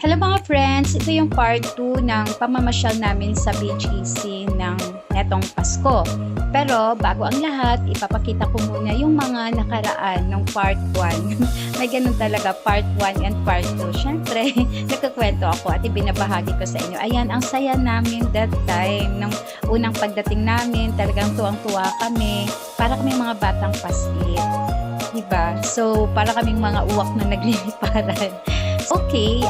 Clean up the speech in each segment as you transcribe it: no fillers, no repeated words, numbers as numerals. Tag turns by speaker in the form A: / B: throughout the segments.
A: Hello mga friends, ito yung part 2 ng pamamasyal namin sa BGC ng netong Pasko. Pero bago ang lahat, ipapakita ko muna yung mga nakaraan ng part 1. May ganun talaga, part 1 and part 2. Siyempre, nagkakwento ako at ibinabahagi ko sa inyo. Ayan, ang saya namin that time. Nung unang pagdating namin, talagang tuwang-tuwa kami. Para kami mga batang paslit. Diba? So, para kaming mga uwak na nagliliparan. Okay,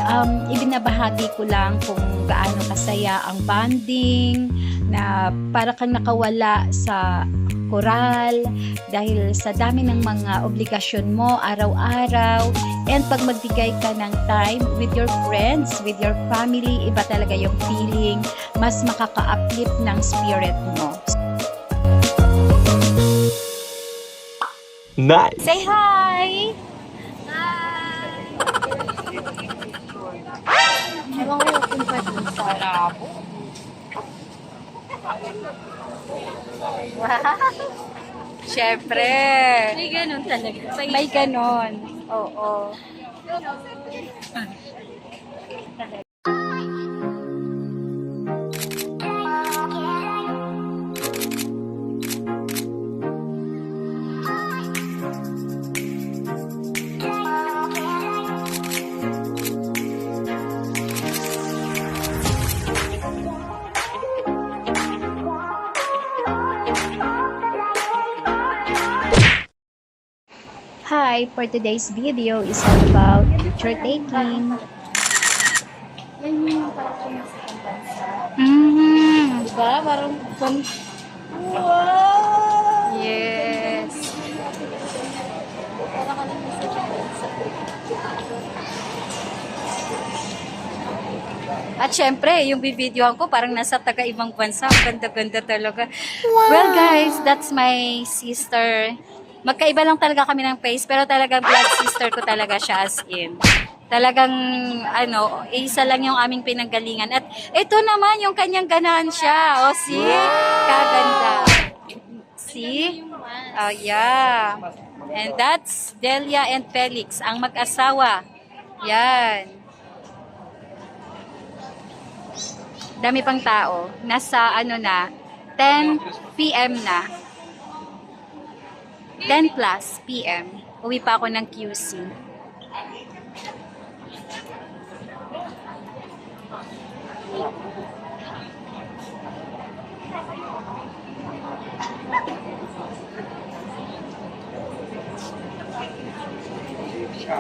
A: ibinabahagi ko lang kung gaano kasaya ang bonding, na para kang nakawala sa koral dahil sa dami ng mga obligasyon mo araw-araw, and pag magbigay ka ng time with your friends, with your family, iba talaga yung feeling, mas makaka-uplift ng spirit mo.
B: Nice!
A: Say hi! Ewan ko kung pwede sa labo. Siyempre.
C: May ganun talaga.
A: May ganon. Oo. Hi, for today's video is all about picture taking.
C: Diba? Parang
A: Wow! Yes. At syempre, yung bibidyohan ko parang nasa taga-ibang bansa. Ang ganda-ganda talaga. Wow. Well guys, that's my sister. Magkaiba lang talaga kami ng face, pero talagang blood sister ko talaga siya, as in. Talagang, isa lang yung aming pinanggalingan. At ito naman yung kanyang ganansya. O, see? Kaganda. See? Oh, yeah. And that's Delia and Felix, ang mag-asawa. Yan. Dami pang tao. Nasa, 10 p.m. na. 10 plus p.m. Uwi pa ako ng QC.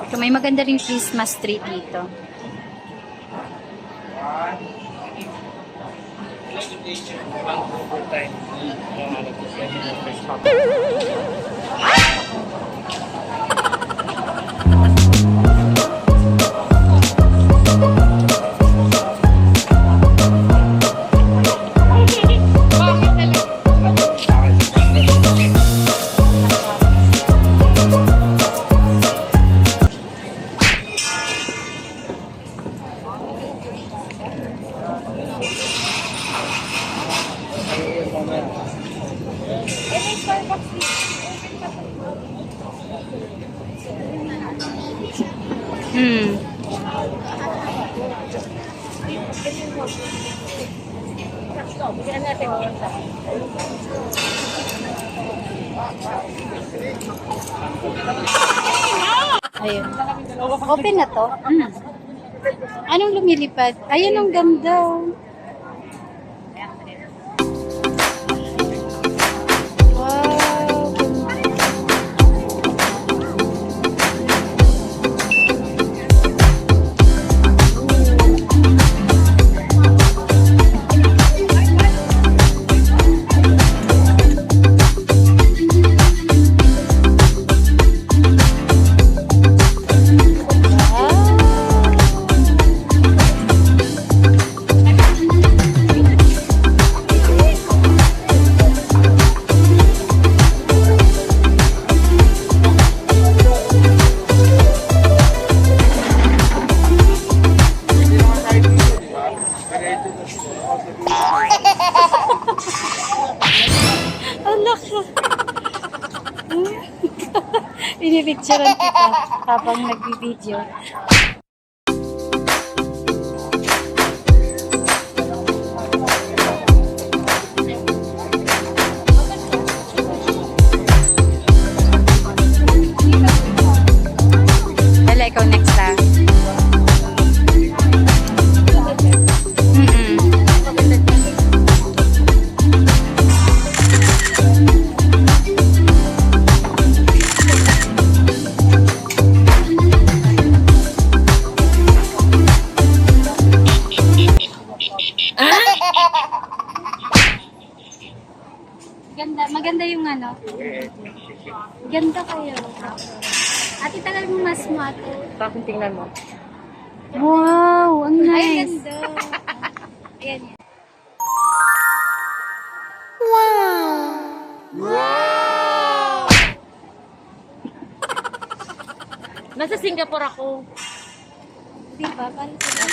A: So, may maganda ring Christmas tree dito. Ayun. Open na to? Anong lumilipad? Ayun, ang ganda. Wow. Anak ka. Pinipicturean kita habang nagbibideo.
C: ano. Ganda kayo. Ate, tagal mo mas mo, ate.
B: Bakit tingnan mo?
A: Wow, ang
C: Ay,
A: nice.
C: ganda. Ayan yan.
B: Nasa Singapore ako.
C: Di ba? Paano sila?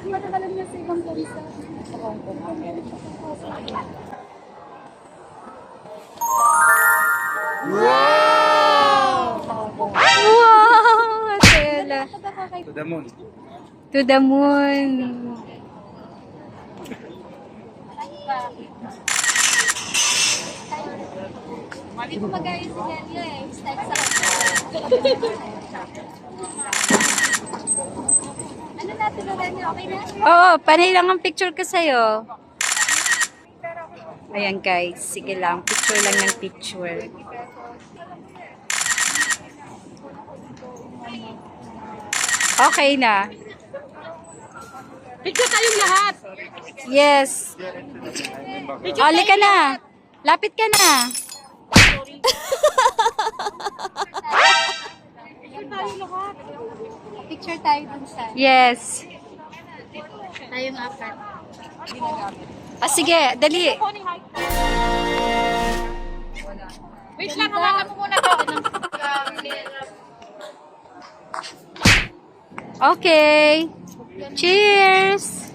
C: Matagalan na sa ibang bansa. Sa Hong Kong, Amerika.
A: Wow, Atela.
C: Pagkakakay.
D: To the moon.
A: To the moon.
C: Hindi ko magaya si Nelio eh. Style sa Ano natin na Nelio? Okay na?
A: Oo, panay lang ang picture ko sa'yo. Ayan guys, sige lang. Picture lang ng picture. Okay na.
B: Picture tayong lahat.
A: Yes. Ali ka na. Lapit ka na.
C: Picture tayo dun sa
A: Yes.
C: tayong apat.
A: Ah, sige, dali.
B: Wait lang, hawakan mo muna to.
A: Okay. Cheers.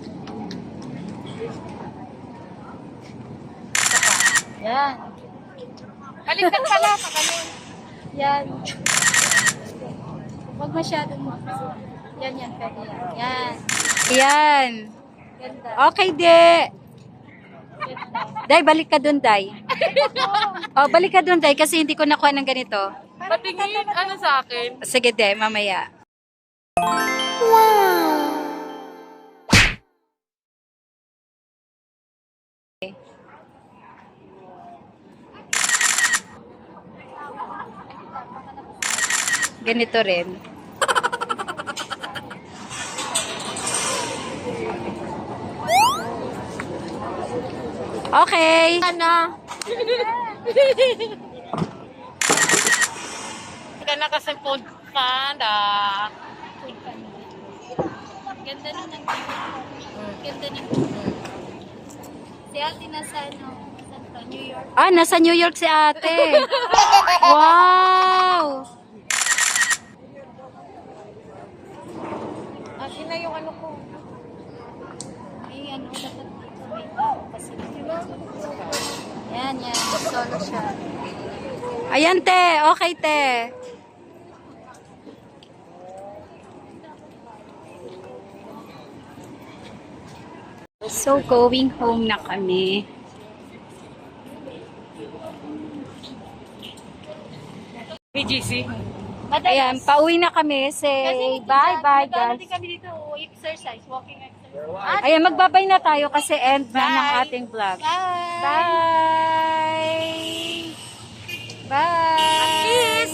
C: Yan.
B: Baliktad pala, pagaling.
C: Yan. Huwag masyadong yan, yan, pwede yan. Yan.
A: Yan.
C: Ganda.
A: Okay, de. Day, balik ka dun, Day. Oh, balik ka dun, Day, kasi hindi ko nakuha ng ganito.
B: Patingin, ano sa akin?
A: Sige, de, mamaya. Ganito rin. Okay.
B: Ano? Ka na kasi food panda.
C: Ganda nun ang ganda nun. Si ate nasa ano, saan to? New York.
A: Ah, nasa New York si ate. Wow!
B: Akin na yung ano ko.
C: Ay, ano, dapat dito may tao kasi. Yan, yan. Solo siya.
A: Ayan, te. Okay, te. So, going home na kami.
B: BGC.
A: Ayan, pauwi na kami. Say bye-bye, guys.
C: Kami dito, exercise, walking exercise.
A: Ayan, magbabay na tayo kasi end na ng ating vlog.
C: Bye!
A: Bye! Bye!
B: Yes,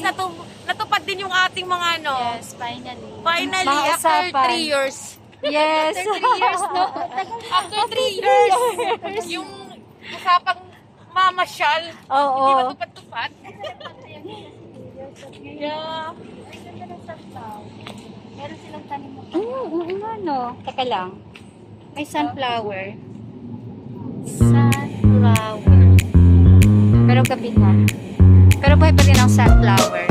B: natupad din yung ating mga ano.
C: Yes, finally.
B: Finally,
A: Mga
B: after
A: usapan.
B: 3 years.
A: Yes!
C: After 3 years, no?
B: After 3 years. Yung usapang mamasyal.
A: Oo.
B: Hindi matupad-tupad. Yeah.
C: Ay, ganda ng sunflower. Meron silang tanim mo.
A: Ano? Teka lang. May sunflower.
C: Sunflower.
A: Pero gabi na. Pero buhay pa rin ang sunflower.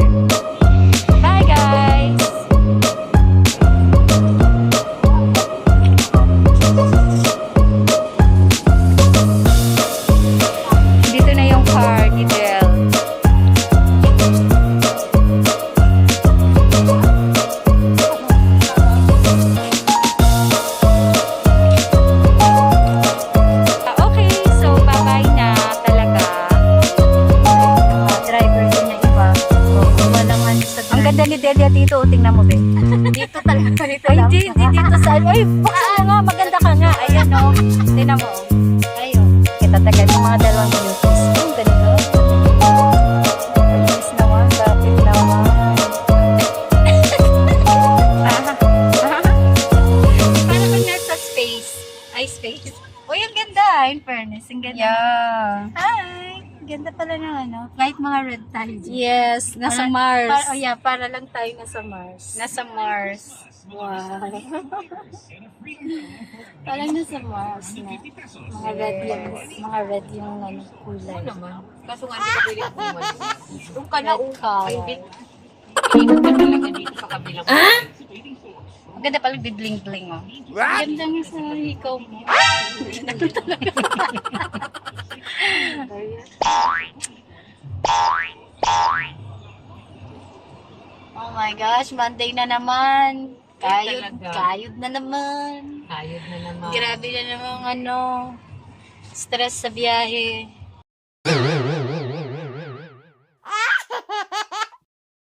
A: Bye, guys! Dito na yung car ni Del. Okay, so bye-bye na talaga.
C: Driver din na iba. Walang ano sa
A: Ang ganda ni Delia dito, tingnan mo, be.
C: Dito talaga. Dito
A: Ay,
C: lang.
A: hindi dito sa... Ay, buksan mo nga, maganda ka nga. Ayan, no. Tingnan mo.
C: Ayun.
A: Kita tagal yung mga 2 minutos. Ang ganito. Malinis naman, lapit naman. Para kang nasa space. Ay, space.
C: Uy, ang ganda. In fairness, ang ganda.
A: Yeah.
C: biyahe dyan.
A: Yes, nasa Mars.
C: Para lang tayo nasa Mars.
A: Nasa Mars.
C: Wow. Parang nasa Mars na. Mga red yung ano, kulay.
B: Oo naman. Kaso nga, hindi ka pwede kumali. Doon ka na,
C: Red color.
B: ay, hindi ka talaga dito sa kabilang.
A: Ang ganda pala bibling-bling, oh.
C: Ganda nga sa ikaw mo. Oh my gosh, Monday na naman.
B: Ay, talaga.
C: Kayod na naman.
B: Ayod na naman.
C: Grabe na namang stress sa biyahe.